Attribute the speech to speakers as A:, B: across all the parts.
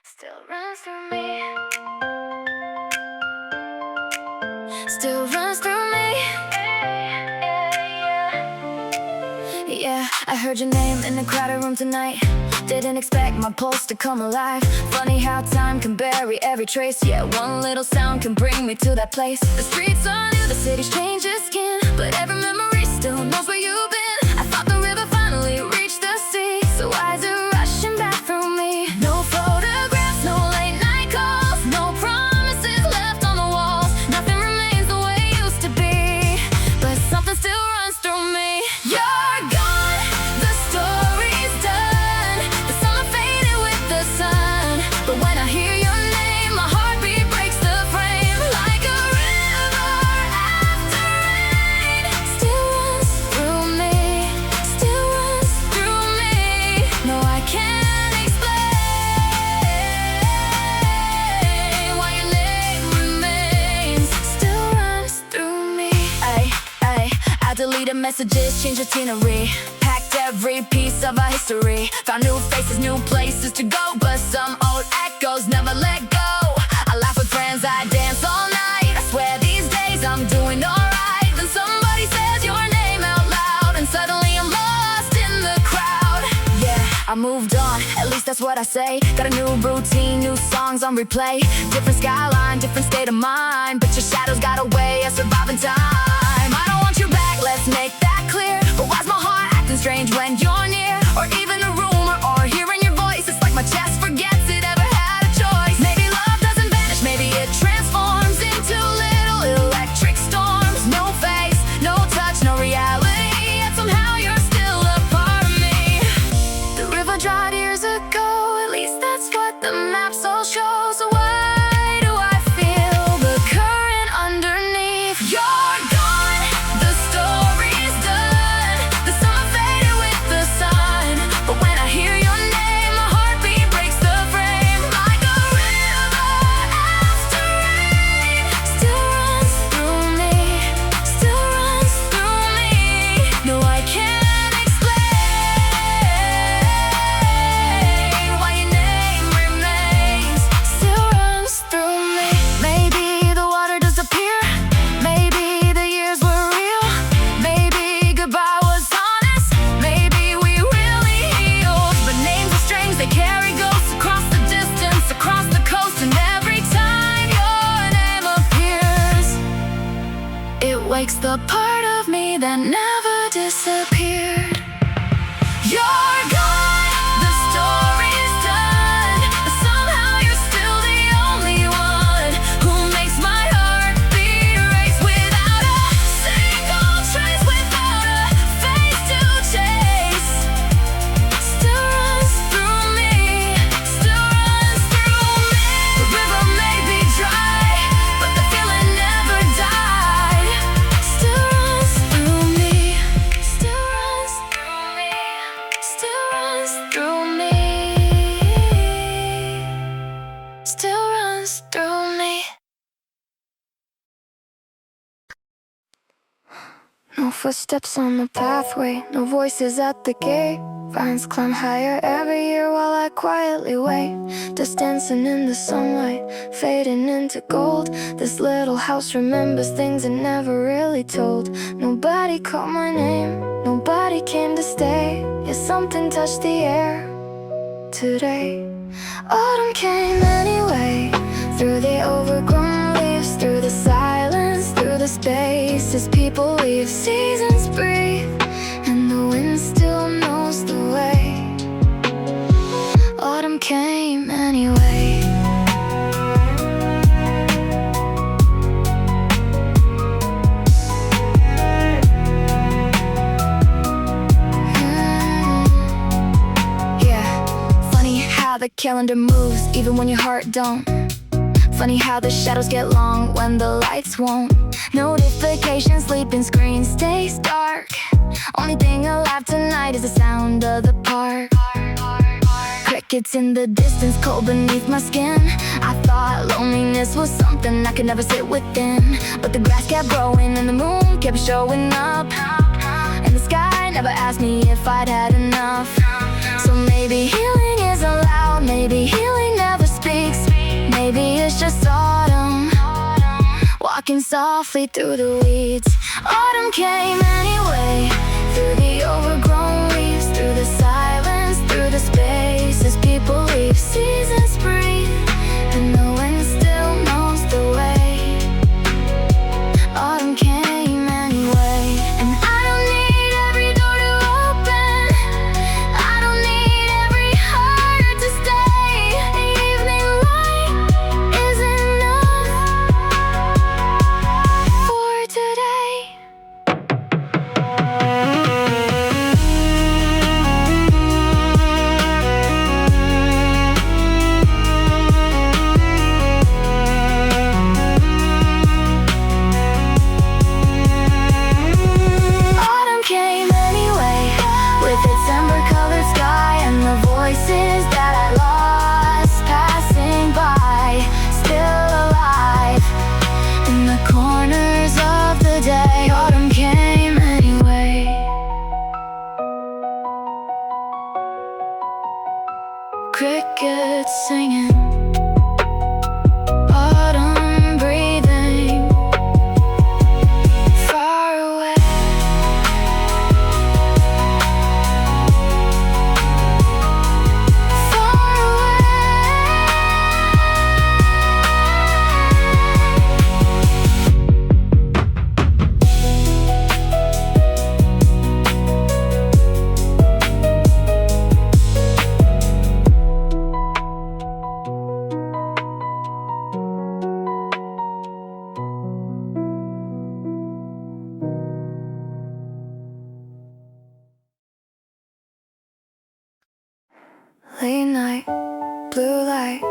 A: Still runs through me. Still runs through me. Yeah, I heard your name in the crowded room tonight. Didn't expect my pulse to come alive. Funny how time can bury every trace. Yeah, one little sound can bring me to that place. The streets are new, the city's changed its skin, but every memory still knows where you've been. I thought the river finally reached the sea, so why is it rushing back through me? No photographs, no late night calls, no promises left on the walls. Nothing remains the way it used to be, but something still runs through me. You're gone, the story's done. The summer faded with the sun, but when I hear your name, my heartbeat breaks the frame. Like a river after rain, still runs through me, still runs through me. No, I can't explain why your name remains, still runs through me. I deleted messages, changed itinerary, packed every piece of our history. Found new faces, new places to go, but some old echoes never let go. I laugh with friends, I dance all night. I swear these days I'm doing alright. Then somebody says your name out loud, and suddenly I'm lost in the crowd. Yeah, I moved on, at least that's what I say. Got a new routine, new songs on replay. Different skyline, different state of mind, but your shadow's got a way of surviving time. I don't want you back, let's make that clear. But why's my heart acting strange when you're near? Or even a rumor or hearing your voice, it's like my chest forgets it ever had a choice. Maybe love doesn't vanish, maybe it transforms into little electric storms. No face, no touch, no reality, yet somehow you're still a part of me. The river dried years ago, at least that's what the maps all show. So why do I feel the current underneath? You're gone, the story's done. The summer faded with the sun, but when I hear your name, my heartbeat breaks the frame. Like a river after rain, still runs through me, still runs through me. No, I can't explain why your name remains, still runs through me. Maybe the water disappeared, maybe the years were real, maybe goodbye was honest, maybe we really healed. But names are strange, they carry ghosts across the distance, across the coast, and every time your name appears, it wakes the part of me that never disappeared. You're gone, the story's done, but somehow you're still the only one who makes my heart beat race without a single trace, without a face to chase. Still runs through me, still runs through me. The river may be dry, but the feeling never died. Still runs through me, still runs through me, still runs through me, still runs through me. No footsteps on the pathway, no voices at the gate. Vines climb higher every year while I quietly wait. Dust dancing in the sunlight, fading into gold. This little house remembers things it never really told. Nobody called my name, nobody came to stay. Yet something touched the air today. Autumn came anyway, through the overgrown leaves, through the silence, through the spaces people leave. Seasons breathe, and the wind still knows the way. Autumn came anyway. Yeah, funny how the calendar moves even when your heart don't. Funny how the shadows get long when the lights won't. Notifications, sleeping screen stays dark. Only thing alive tonight is the sound of the park. Crickets in the distance, cold beneath my skin. I thought loneliness was something I could never sit within, but the grass kept growing and the moon kept showing up, and the sky never asked me if I'd had enough. So maybe healing isn't loud, maybe healing never walking softly through the weeds. Autumn came anyway, through the overgrown leaves, through the silence, through the spaces people leave. Seasons breathe, and the wind still knows the way. Autumn came anyway, and I don't need every door to open, I don't need every heart to stay. The evening light is enough for today. Autumn came anyway, with its amber-colored sky and the voices that I lost passing by, still alive in the corners of the day. Autumn came anyway. Crickets singing, autumn breathing, far away. Far Late night, blue light,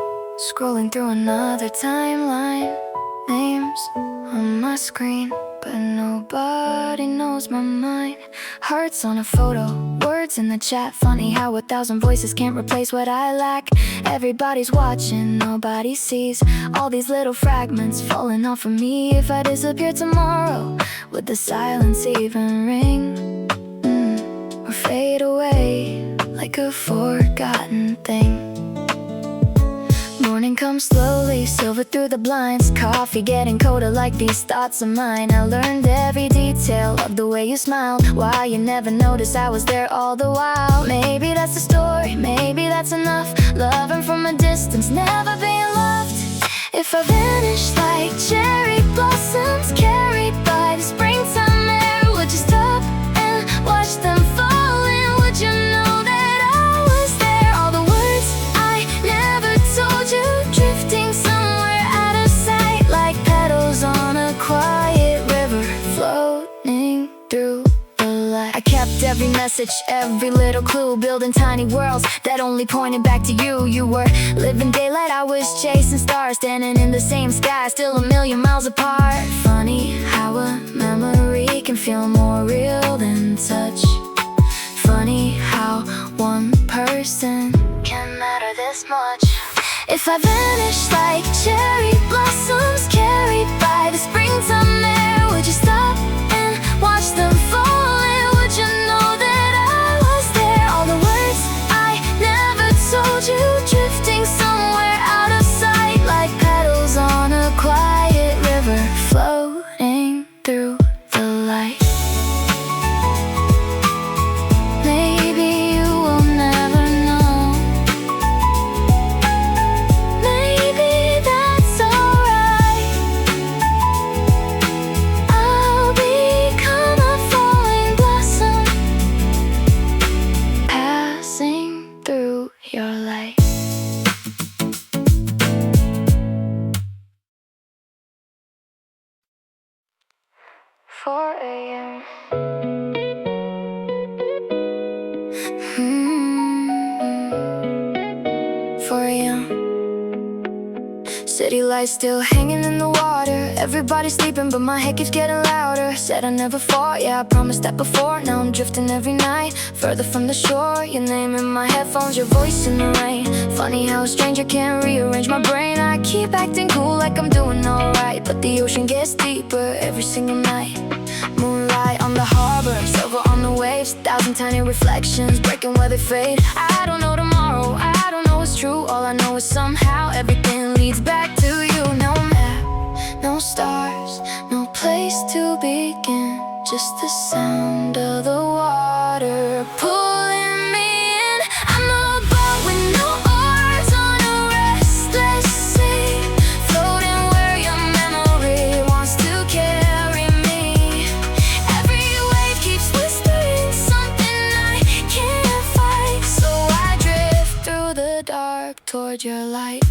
A: scrolling through another timeline. Names on my screen, but nobody knows my mind. Hearts on a photo, words in the chat. Funny how 1,000 voices can't replace what I lack. Everybody's watching, nobody sees all these little fragments falling off of me. If I disappear tomorrow, would the silence even ring? Or fade away like a forgotten thing? Morning comes slowly, silver through the blinds. Coffee getting colder like these thoughts of mine. I learned every detail of the way you smiled, why you never noticed I was there all the while. Maybe that's the story, maybe that's enough. Loving from a distance, never being loved. If I vanish like cherry blossoms carried by the springtime air, would you stop and watch them fall in? Would you know that I was there? All the words I never told you, drifting somewhere out of sight, like petals on a quiet river, floating through the light. I kept every message, every little clue, building tiny worlds that only pointed back to you. You were living daylight, I was chasing stars, standing in the same sky, still a million miles apart. Funny how a memory can feel more real than touch. Funny how one person can matter this much. If I vanish like cherry blossoms carried by the springtime air, would you stop and watch them fall in? Would you know that I was there? All the words I never told you, drifting somewhere out of sight, like petals on a quiet river, floating through the light. Maybe you will never know. Maybe that's alright. I'll become a falling blossom, passing through your light. Four a.m. 4 a.m. City lights still hanging in the water. Everybody's sleeping but my head keeps getting louder. Said I never fought, yeah, I promised that before. Now I'm drifting every night, further from the shore. Your name in my headphones, your voice in the rain. Funny how a stranger can't rearrange my brain. I keep acting cool like I'm doing alright, but the ocean gets deeper every single night. Moonlight on the harbor, silver on the waves, 1,000 tiny reflections breaking where they fade. I don't know tomorrow, I don't know what's true. All I know is somehow everything leads back to you. No map, no stars, no place to begin. Just the sound of the water pulling me in. I'm a boat with no oars on a restless sea, floating where your memory wants to carry me. Every wave keeps whispering something I can't fight, so I drift through the dark toward your light.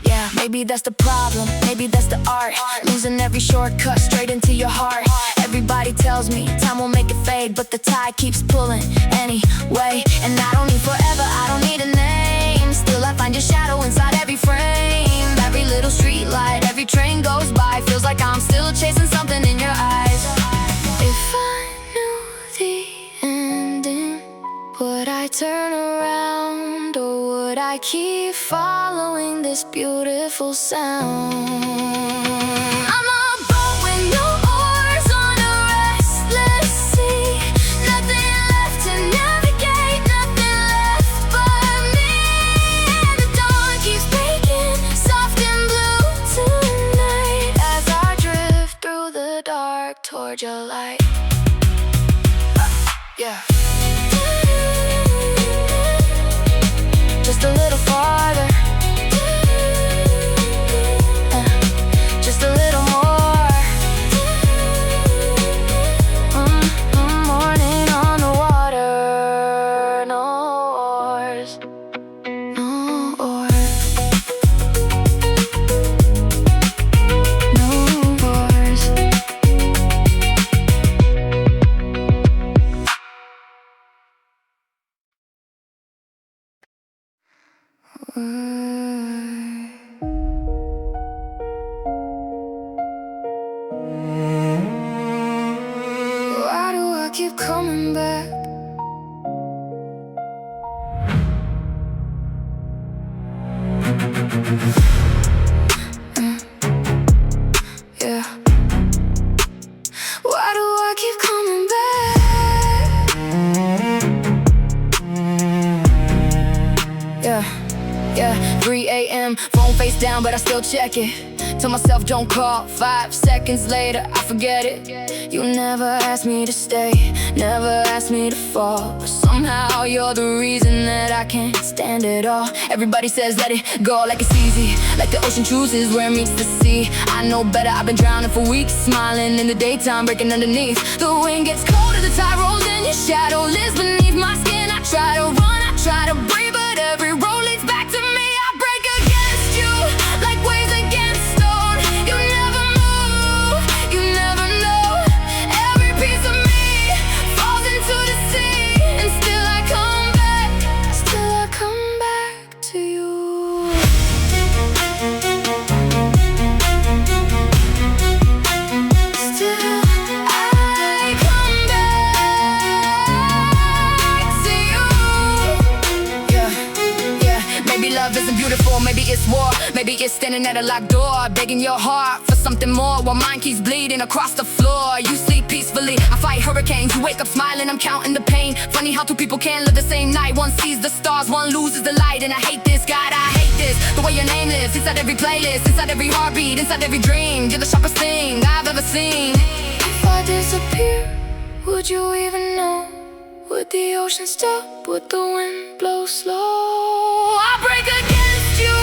A: Yeah, maybe that's the problem, maybe that's the art. Losing every shortcut straight into your heart. Everybody tells me time will make it fade, but the tide keeps pulling anyway. And I don't need forever, I don't need a name. Still I find your shadow inside every frame. Every little street light, every train goes by, feels like I'm still chasing something in your eyes. If I knew the ending, would I turn around, or would I keep following this beautiful sound? I'm a boat with no oars on a restless sea. Nothing left to navigate, nothing left but me. And the dawn keeps breaking, soft and blue tonight, as I drift through the dark toward your light. Yeah. Just a little farther, just a little more. Morning on the water, no oars, no oars, no oars. Why do I keep coming back? Yeah. Why do I keep coming back? Yeah, 3 a.m., phone face down, but I still check it. Tell myself don't call, 5 seconds later, I forget it. You never asked me to stay, never asked me to fall, but somehow you're the reason that I can't stand it all. Everybody says let it go like it's easy, like the ocean chooses where it meets the sea. I know better, I've been drowning for weeks, smiling in the daytime, breaking underneath. The wind gets colder, the tide rolls in, your shadow lives beneath my skin. I try to run, I try to breathe, but every road leads back to me. I break against you, like waves against stone. You never move, you never know. Every piece of me falls into the sea, and still I come back, still I come back to you. Still I come back to you. Yeah, maybe love isn't beautiful, maybe it's war. Maybe it's standing at a locked door, begging your heart for something more, while mine keeps bleeding across the floor. You sleep peacefully, I fight hurricanes. You wake up smiling, I'm counting the pain. Funny how two people can live the same night. One sees the stars, one loses the light. And I hate this, God, I hate this. The way your name lives inside every playlist, inside every heartbeat, inside every dream. You're the sharpest thing I've ever seen. If I disappear, would you even know? Would the ocean stop? Would the wind blow slow? I break against you,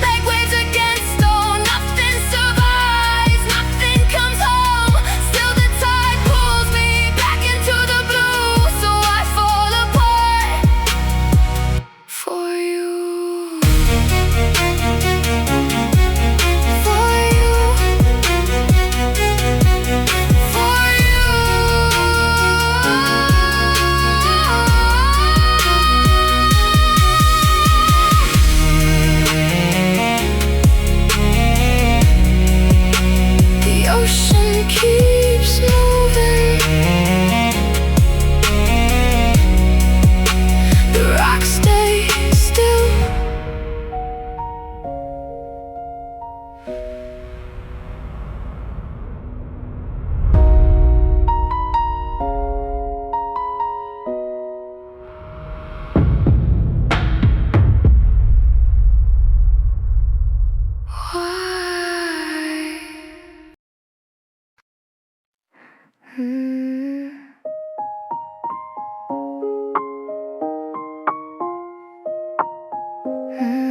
A: like waves against stone. Nothing survives, nothing comes home. Still the tide pulls me back into the blue, so I fall apart for you. For you. For you.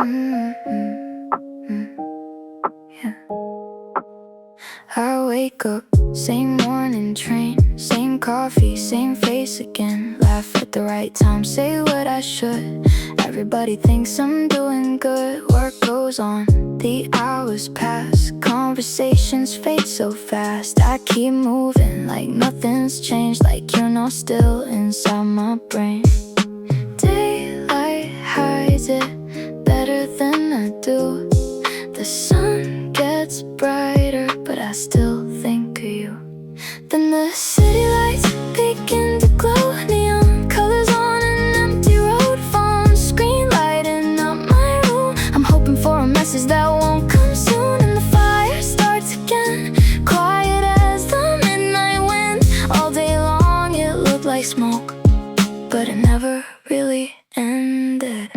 A: Yeah. I wake up, same morning train, same coffee, same face again. Laugh at the right time, say what I should. Everybody thinks I'm doing good. Work goes on, the hours pass, conversations fade so fast. I keep moving like nothing's changed, like you're not still inside my brain. Daylight hides it better than I do. The sun gets brighter, but I still think of you. Then the city lights begin to glow, neon colors on an empty road, phone screen lighting up my room. I'm hoping for a message that won't come soon, and the fire starts again, quiet as the midnight wind. All day long it looked like smoke, but it never really ended.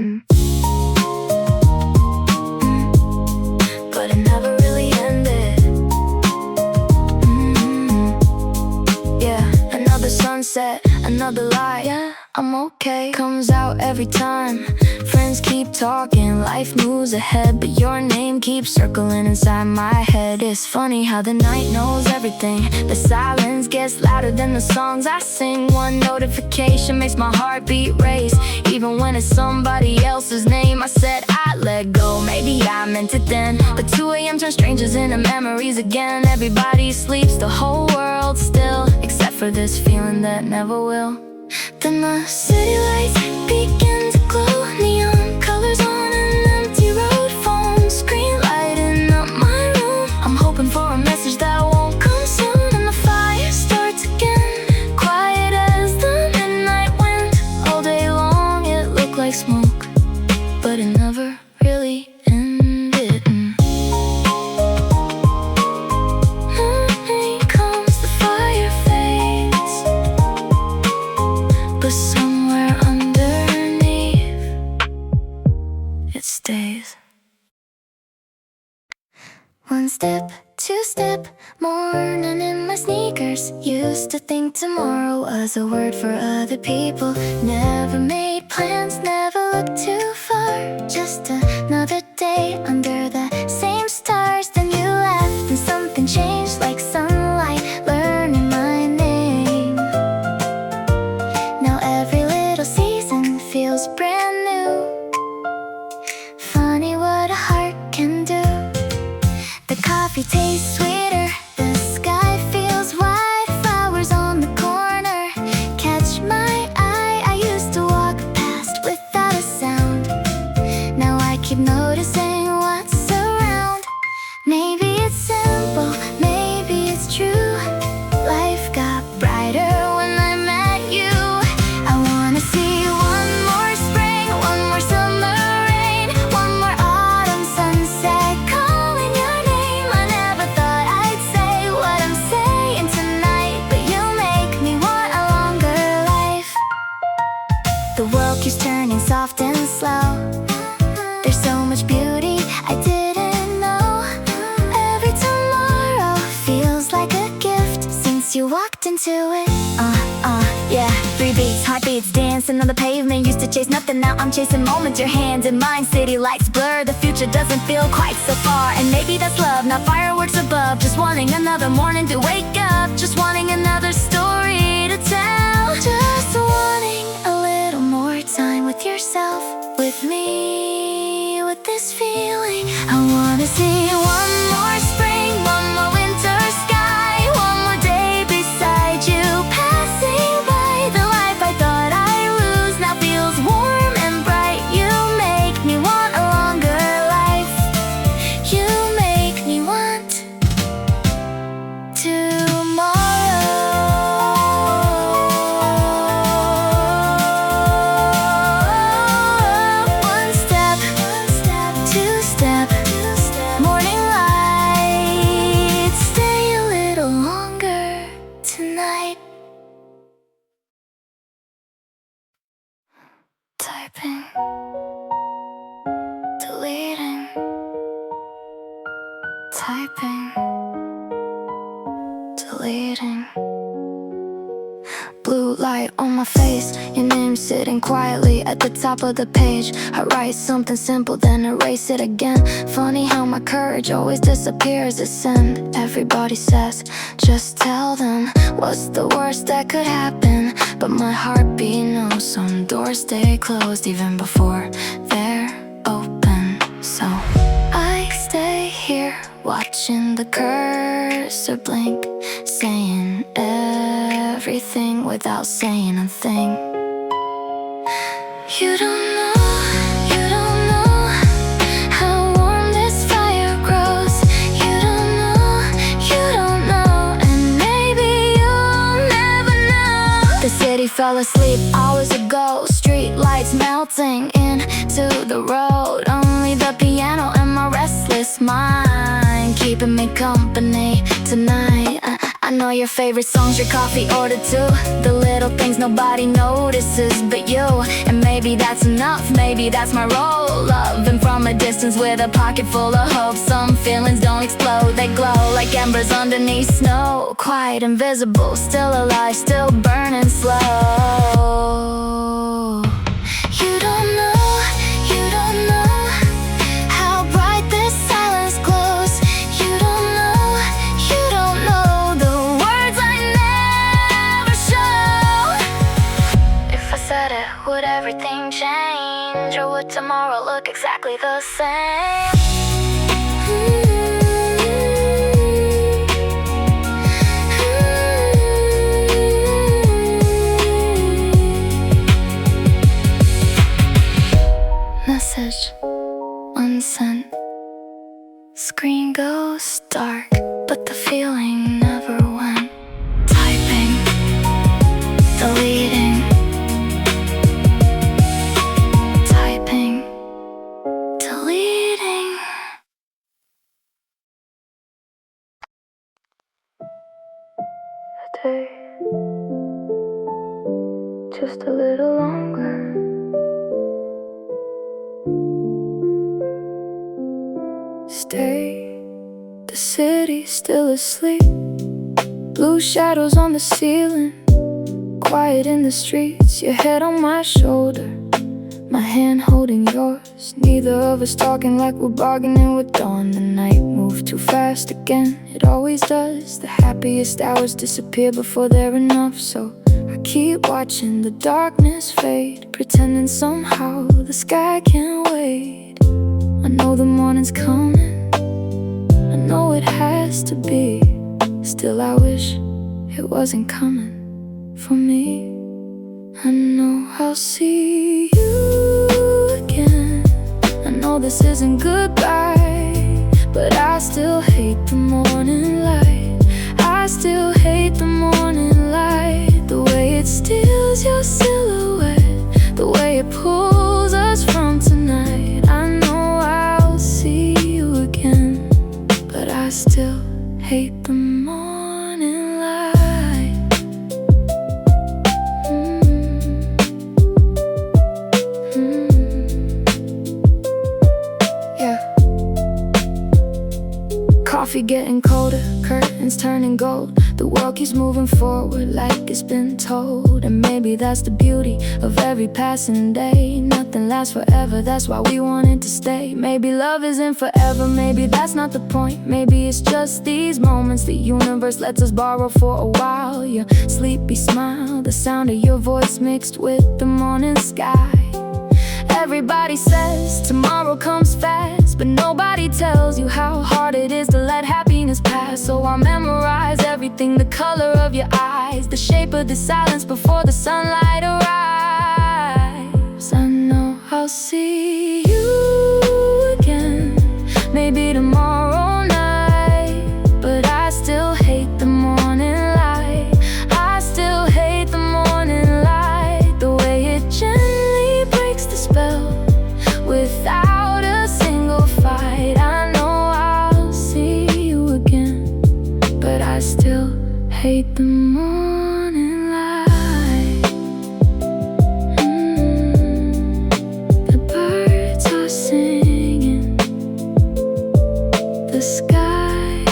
A: But it never really ended. Yeah, another sunset, another light. Yeah, I'm okay, comes out every time. Friends keep talking, life moves ahead, but your name keeps circling inside my head. It's funny how the night knows everything. The silence gets louder than the songs I sing. One notification makes my heartbeat race, even when it's somebody else's name. I said I'd let go, maybe I meant it then, but 2 a.m. turns strangers into memories again. Everybody sleeps, the whole world still, except for this feeling that never will. Then the city lights begin to glow, neon colors on an empty road, phone screen lighting up my room. I'm hoping for a message that won't come soon, and the fire starts again, quiet as the midnight wind. All day long it looked like smoke, but it never really ended. Here comes the fire fades, but somewhere underneath it stays. One step, two step, morning in my sneakers. Used to think tomorrow was a word for other people. Never made plans, never looked too far. Just another day under the same stars. Then you left and something changed like sunlight, learning my name. Now every little season feels brand new. Funny what a heart can do. The coffee tastes sweeter, the sky feels white, flowers on the corner catch my eye. I used to walk past without a sound, now I keep noticing what's around. Maybe it's simple, maybe it's true. Life got brighter when I met you. I wanna see one more spring, one more summer rain, one more autumn sunset calling your name. I never thought I'd say what I'm saying tonight, but you make me want a longer life. The world keeps turning soft and slow. There's so much beauty I didn't know. Every tomorrow feels like a gift since you walked into it. Yeah. 3 beats, heartbeats, dancing on the pavement. Used to chase nothing, now I'm chasing moments. Your hands in mine, city lights blur. The future doesn't feel quite so far, and maybe that's love, not fireworks above. Just wanting another morning to wake up, just wanting another story to tell. Just wanting a little more time with yourself, with me, with this feeling. I wanna see one more spring, one more winter sky, one more day beside you, passing by. The life I thought I'd lose now feels warm and bright. You make me want a longer life. You make me want tomorrow. One step, two step, morning light. Stay a little longer tonight. Typing, deleting, typing, deleting. Blue light on my face, your name sitting quietly at the top of the page. I write something simple, then erase it again. Funny how my courage always disappears at send. Everybody says, just tell them what's the worst that could happen. But my heartbeat knows some doors stay closed even before they're open. So I stay here watching the cursor blink, saying everything without saying a thing. You don't know how warm this fire grows. You don't know, and maybe you'll never know. The city fell asleep hours ago, street lights melting into the road. Only the piano and my restless mind keeping me company tonight. I know your favorite songs, your coffee order too. The little things nobody notices but you. And maybe that's enough, maybe that's my role. Loving from a distance with a pocket full of hope. Some feelings don't explode, they glow like embers underneath snow. Quiet, invisible, still alive, still burning slow. You don't know how bright this silence glows. You don't know the words I never show. If I said it, would everything change? Or would tomorrow look exactly the same? Message unsent. Screen goes dark, but the feeling never went. Typing, deleting. Typing, deleting. Stay just a little longer. Stay, the city's still asleep. Blue shadows on the ceiling, quiet in the streets. Your head on my shoulder, my hand holding yours. Neither of us talking like we're bargaining with dawn. The night moved too fast again, it always does. The happiest hours disappear before they're enough. So I keep watching the darkness fade, pretending somehow the sky can't wait. I know the morning's coming, I know it has to be. Still I wish it wasn't coming for me. I know I'll see you again. I know this isn't goodbye, but I still hate the morning light. I still hate the morning light. The way it steals your silhouette, the way it pulls us from tonight. I know I'll see you again, but I still hate the morning light. Yeah. Coffee getting colder, curtains turning gold. The world keeps moving forward like it's been told. And maybe that's the beauty of every passing day. Nothing lasts forever, that's why we wanted to stay. Maybe love isn't forever, maybe that's not the point. Maybe it's just these moments the universe lets us borrow for a while. Your sleepy smile, the sound of your voice mixed with the morning sky. Everybody says tomorrow comes fast, but nobody tells you how hard it is to let happiness pass. So I memorize everything, the color of your eyes, the shape of the silence before the sunlight arrives. I know I'll see you again, maybe tomorrow night, but I still hate the morning light. I still hate the morning light. The way it gently breaks the spell without a single fight. I know I'll see you again, but I still hate the morning light. The birds are singing, the sky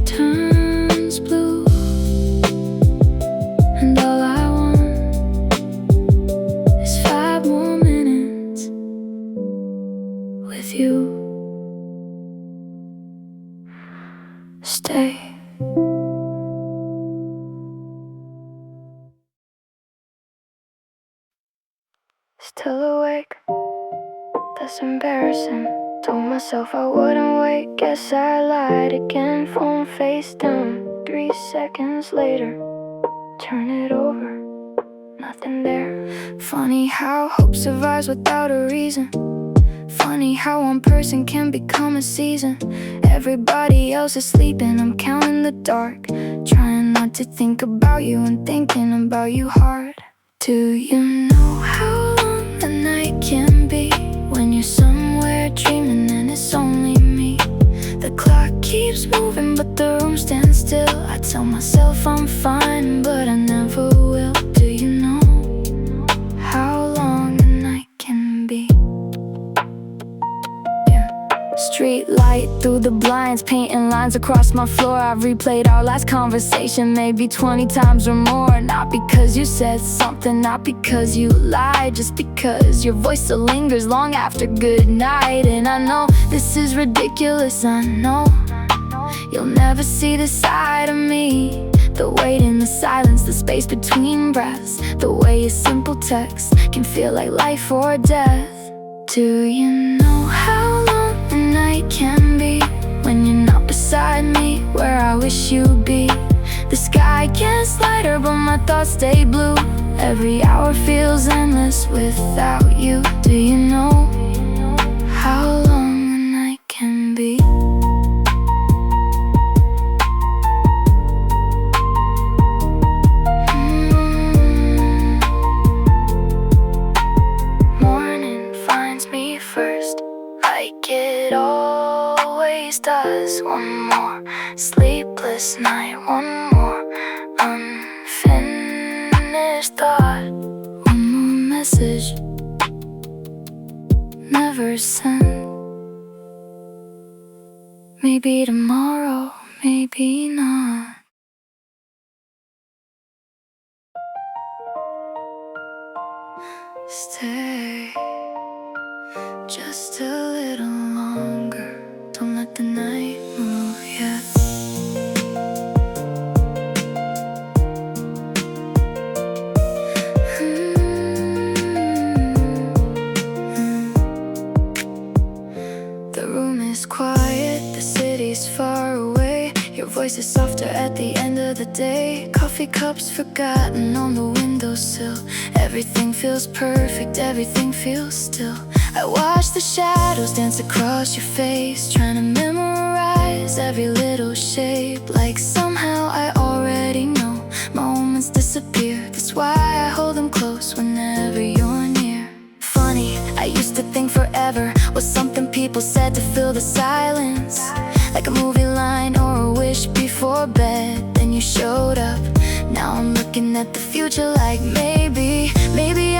A: turns blue, and all I want is 5 more minutes with you. Stay. Still awake, that's embarrassing. Told myself I wouldn't wait, guess I lied again. Phone face down, 3 seconds later, turn it over, nothing there. Funny how hope survives without a reason. Funny how one person can become a season. Everybody else is sleeping, I'm counting the dark, trying not to think about you and thinking about you hard. Do you know how long the night can be when you're somewhere dreaming and it's only me? The clock keeps moving but the room stands still. I tell myself I'm fine but I never will. Do you know how long the night can be? Street light through the blinds, painting lines across my floor. I've replayed our last conversation maybe 20 times or more. Not because you said something, not because you lied, just because your voice still lingers long after good night. And I know this is ridiculous, I know you'll never see this side of me. The weight in the silence, the space between breaths, the way a simple text can feel like life or death. Do you know how long the night can be when you're not beside me, where I wish you'd be? The sky gets lighter but my thoughts stay blue. Every hour feels endless without you. Do you know how long the night can be? Morning finds me first, like it always does. One more sleepless night, one more unfinished thought, one more message never sent. Maybe tomorrow, maybe not. Stay just a little longer. Don't let the night move yet. The room is quiet, the city's far away. Your voice is softer at the end of the day. Coffee cups forgotten on the windowsill. Everything feels perfect, everything feels still. I watch the shadows dance across your face, trying to memorize every little shape. Like somehow I already know. Moments disappear, that's why I hold them close whenever you're near. Funny, I used to think forever was something people said to fill the silence, like a movie line or a wish before bed. Then you showed up, now I'm looking at the future like maybe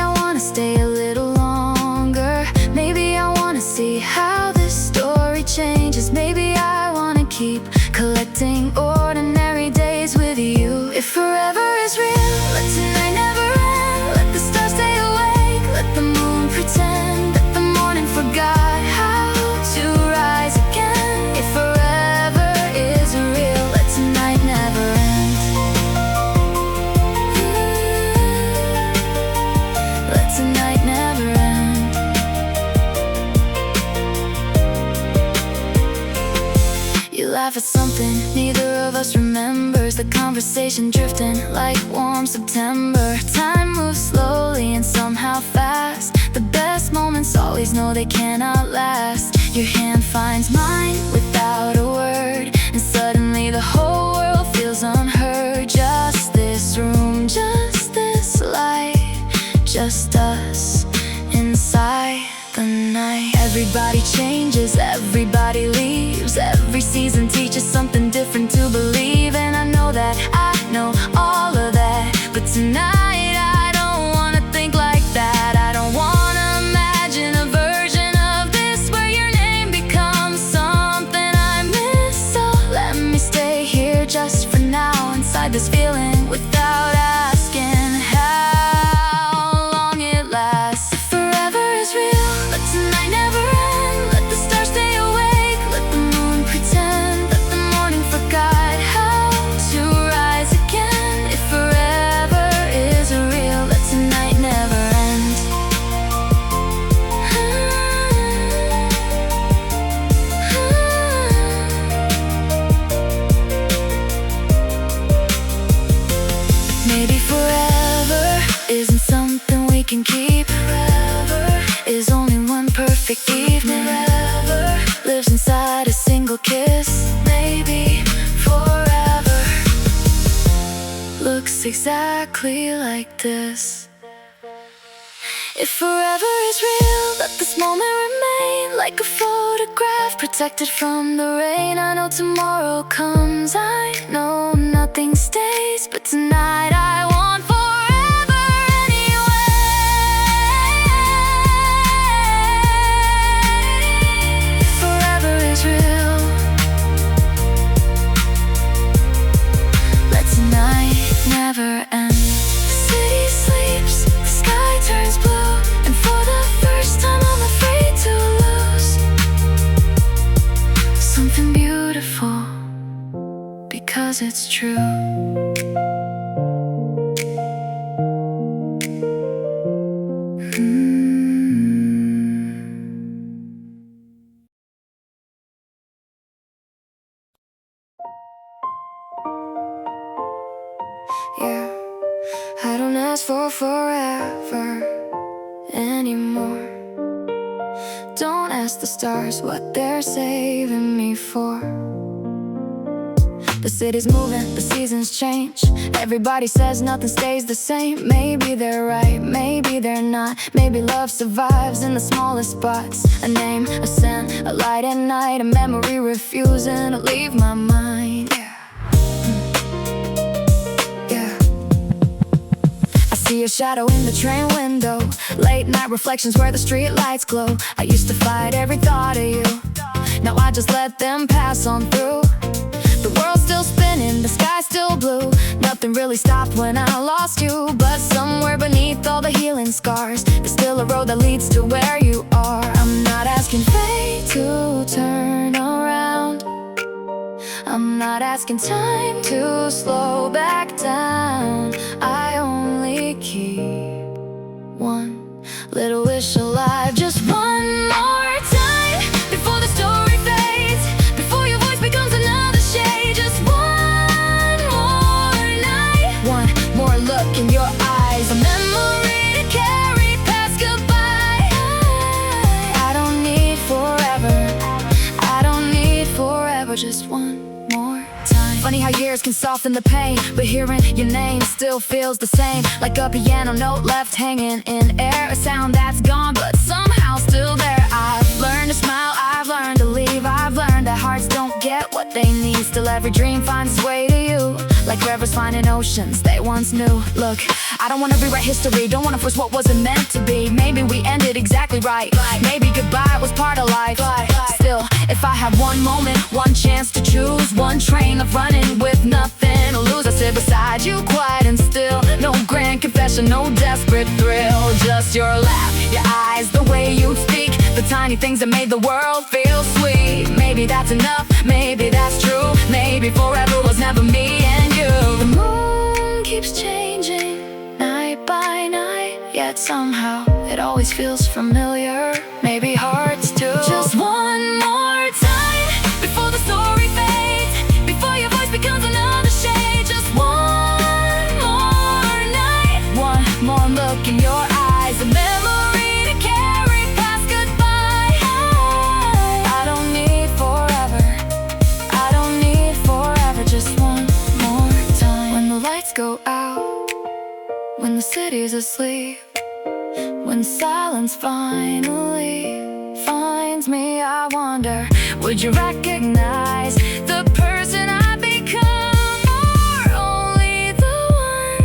A: I wanna stay a little longer. Maybe I wanna see how this story changes. Maybe I wanna keep collecting ordinary days with you. If forever is real, let tonight never end. Let the stars stay awake, let the moon pretend that the morning forgot how to rise again. If forever is real, let tonight never end. Let tonight never end. You laugh at something neither of us remembers. The conversation drifting like warm September. Time moves slowly and somehow fast. The best moments always know they cannot last. Your hand finds mine without a word, and suddenly the whole world feels unheard. Just this room, just this light, just us inside the night. Everybody changes, everybody leaves. Every season teaches something different to believe. And I know that, I know all of that. But tonight I don't wanna think like that. I don't wanna imagine a version of this where your name becomes something I miss. So let me stay here just for now, inside this feeling without asking how long it lasts. If forever is real, let tonight never end. single kiss, maybe forever looks exactly like this. If forever is real, let this moment remain like a photograph, protected from the rain. I know tomorrow comes, I know nothing stays, but tonight I want forever anyway. Forever is real. Let tonight never end. The city sleeps, the sky turns blue, and for the first time I'm afraid to lose something beautiful, because it's true. Yeah, I don't ask for forever anymore. Don't ask the stars what they're saving me for. The city's moving, the seasons change. Everybody says nothing stays the same. Maybe they're right, maybe they're not. Maybe love survives in the smallest spots. A name, a scent, a light at night, a memory refusing to leave my mind. See a shadow in the train window, late night reflections where the street lights glow. I used to fight every thought of you, now I just let them pass on through. The world's still spinning, the sky's still blue. Nothing really stopped when I lost you, but somewhere beneath all the healing scars, there's still a road that leads to where you are. I'm not asking fate to turn around, I'm not asking time to slow back down. I only keep one little wish alive, just one more time before the story fades, before your voice becomes another shade. Just one more night, one more look in your eyes, a memory to carry past goodbye. I don't need forever, I don't need forever, just one more time. Funny how years can soften the pain, but hearing your name still feels the same, like a piano note left hanging in air, a sound that's gone but somehow still there. I've learned to smile, I've learned to leave, I've learned that hearts don't get what they need. Still every dream finds its way to you, like rivers finding oceans they once knew. Look, I don't wanna rewrite history, don't wanna force what wasn't meant to be. Maybe we ended exactly right, maybe goodbye was part of life. Still, if I had one moment, one chance to choose, one train of running with nothing to lose, I sit beside you quiet and still. No grand confession, no desperate thrill, just your laugh, your eyes, the way you speak, the tiny things that made the world feel sweet. Maybe that's enough, maybe that's true, maybe forever was never me and you. The moon keeps changing night by night, yet somehow it always feels familiar. Maybe hearts too. Just one more time before the story fades, before your voice becomes another shade. Just one more night, one more look in your eyes, a memory to carry past goodbye. I don't need forever, I don't need forever, just one more time. When the lights go out, when the city's asleep, when silence finally finds me, I wonder, would you recognize the person I've become, or only the one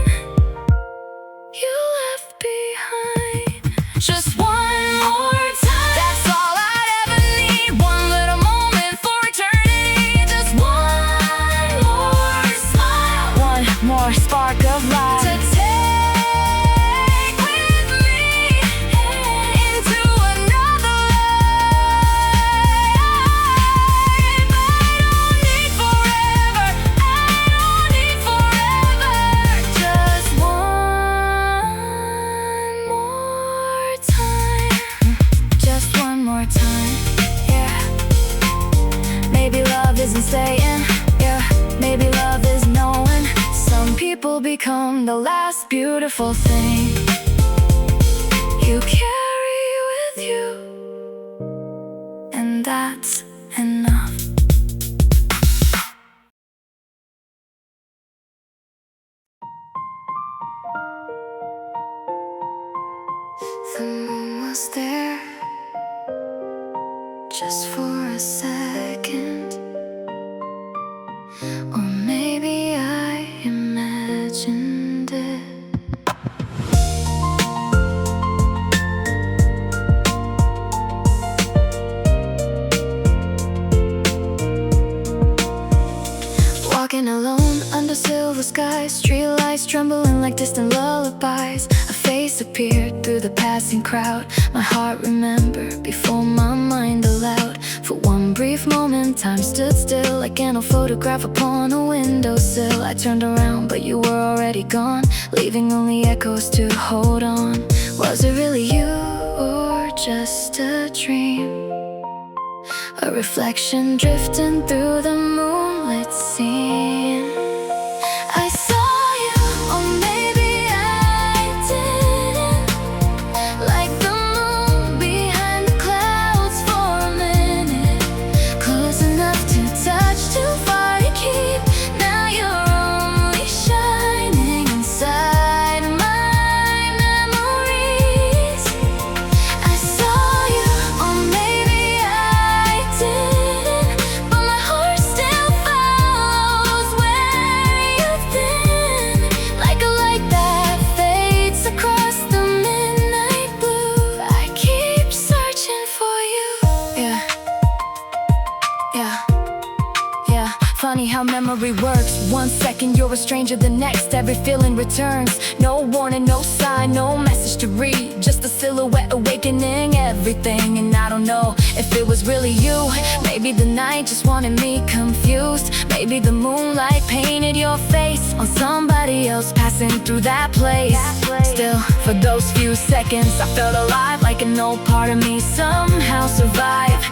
A: you left behind? Just one more time, that's all I'd ever need. One little moment for eternity. Just one more smile, one more spark of light to take with me into another life. I don't need forever, I don't need forever, just one more time, just one more time. Yeah, maybe love isn't staying, yeah, maybe love is knowing. Some people become the last beautiful thing you carry with you, and that's enough. silver skies, streetlights trembling like distant lullabies. A face appeared through the passing crowd. My heart remembered before my mind allowed. For one brief moment, time stood still, like an old photograph upon a windowsill. I turned around, but you were already gone, leaving only echoes to hold on. Was it really you, or just a dream? A reflection drifting through the moonlit scene. I saw you, or maybe I didn't. Like the moon behind the clouds for a minute. Close enough to touch, too far to keep. Now you're only shining inside my memories. I saw you, or maybe I didn't. But my heart still follows where you've been. Like a light that fades across the midnight blue. I keep searching for you. Yeah. Funny how memory works. 1 second you're a stranger, the next every feeling returns. No warning, no sign, no message to read. Just a silhouette awakening everything. And I don't know if it was really you. Maybe the night just wanted me confused. Maybe the moonlight painted your face on somebody else passing through that place. Still, for those few seconds I felt alive, like an old part of me somehow survived.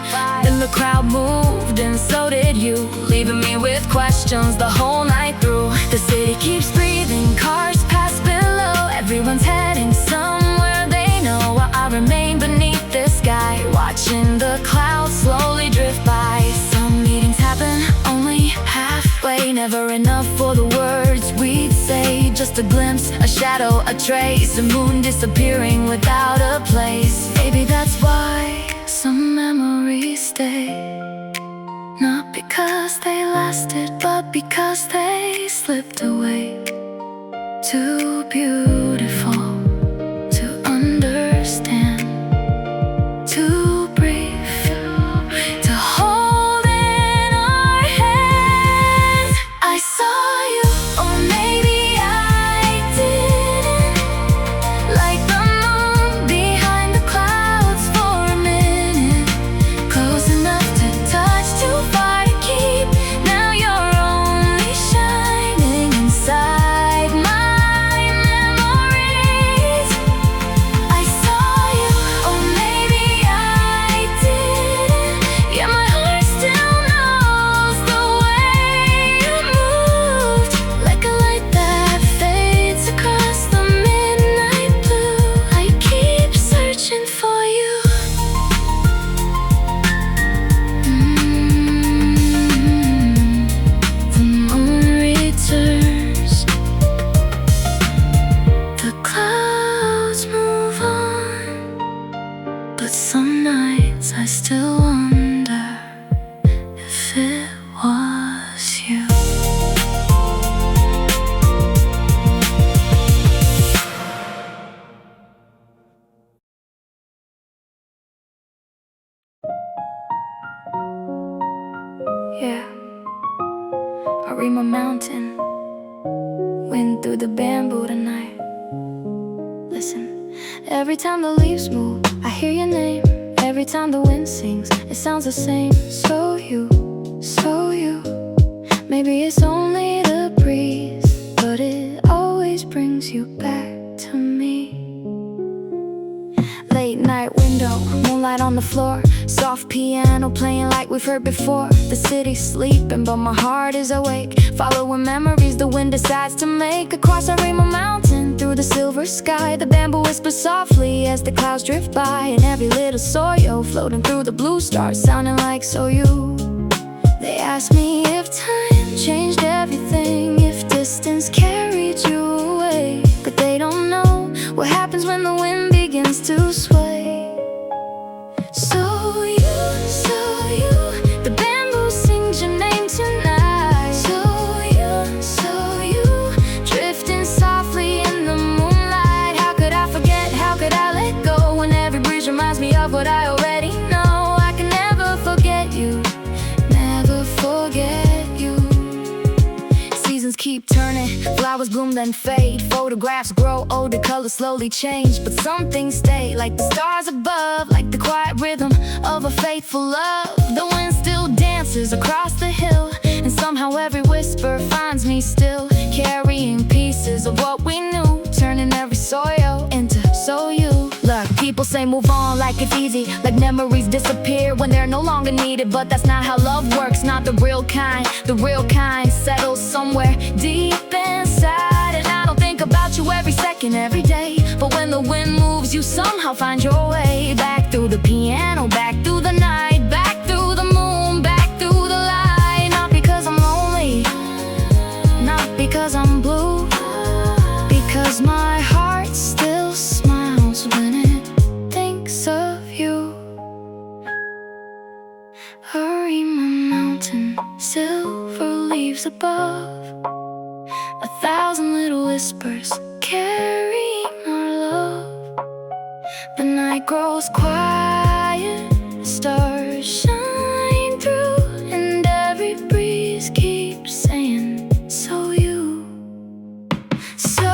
A: Then the crowd moved and so did you, leaving me with questions the whole night through. The city keeps breathing, cars pass below. Everyone's heading somewhere they know, while I remain beneath the sky, watching the clouds slowly drift by. Some meetings happen only halfway, never enough for the words we'd say. Just a glimpse, a shadow, a trace, the moon disappearing without a place. Maybe that's why some memories stay. Not because they lasted, but because they slipped away. Too beautiful to understand, too brief to hold in our hands. I saw you, or maybe I didn't. Like the moon behind the clouds for a minute. Close enough to touch, too far to keep. Now you're only shining inside my memories. I saw you, or maybe I didn't. Yeah, my heart still knows the way you moved. Like a light that fades across the midnight blue. I keep searching for you. The moon returns. The clouds move on. But some nights I still wonder if it was you. Yeah, Arima Mountain, wind through the bamboo tonight. Listen, every time the leaves move, I hear your name. Every time the wind sings, it sounds the same. So you, maybe it's only the breeze, but it always brings you back to me. Late night window, moonlight on the floor, soft piano playing like we've heard before. The city's sleeping, but my heart is awake, following memories the wind decides to make. Across Arima Mountain, through the silver sky, the bamboo whispers softly as the clouds drift by. And every little soyo floating through the blue stars, sounding like so you. They ask me if time changed everything, if distance carried you away. But they don't know what happens when the wind begins to sway. So you, the bamboo sings your name tonight. So you, drifting softly in the moonlight. How could I forget, how could I let go, when every breeze reminds me of what I already know. I can never forget you, never forget. Flowers bloom then fade, photographs grow old, the colors slowly change, but some things stay, like the stars above, like the quiet rhythm of a faithful love. The wind still dances across the hill, and somehow every whisper finds me still, carrying pieces of what we knew, turning every soil into so you. Look, people say move on like it's easy, like memories disappear when they're no longer needed, but that's not how love works, not the real kind. The real kind settles somewhere deep inside, and I don't think about you every second, every day, but when the wind moves, you somehow find your way back through the piano, back through the night, back through the moon, back through the light. Not because I'm lonely, not because I'm blue, because my heart still smiles when it thinks of you. Arima Mountain, silver leaves above, 1,000 little whispers carrying our love. The night grows quiet, stars shine through, and every breeze keeps saying, so you. So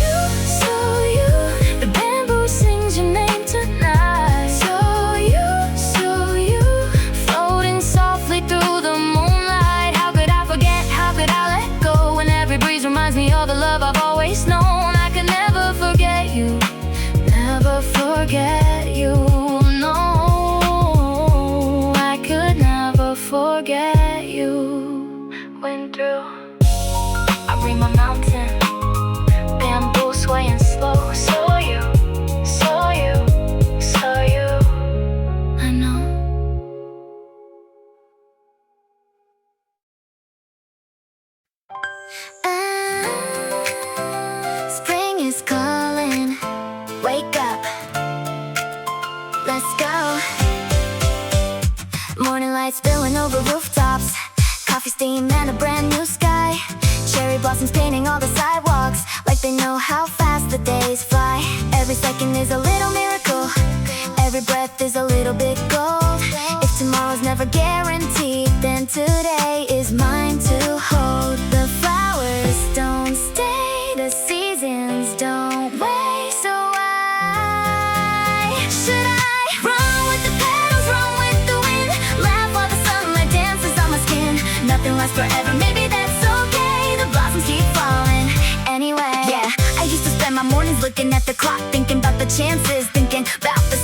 A: you, so you, the bamboo sings your name tonight. So you, floating softly through the moonlight. How could I forget, how could I let go, when every breeze reminds me of the love I've always known. I could never forget you, never forget you, no, I could never forget you. Went through Arima Mountain, bamboo swaying slow. Saw you, saw you, saw you, I know. Spring is calling, wake up, let's go. Morning light spilling over rooftops, coffee steam and a brand new sky. Cherry blossoms painting all the sidewalks, like they know how fast the days fly. Every second is a little miracle, every breath is a little bit gold. If tomorrow's never guaranteed, then today is mine to hold. The flowers don't stay, the seasons don't wait, so why should I run with the petals, run with the wind, laugh while the sunlight dances on my skin? Nothing lasts forever, maybe that's okay, the blossoms keep falling anyway. Yeah, I used to spend my mornings looking at the clock, thinking about the chances, thinking about the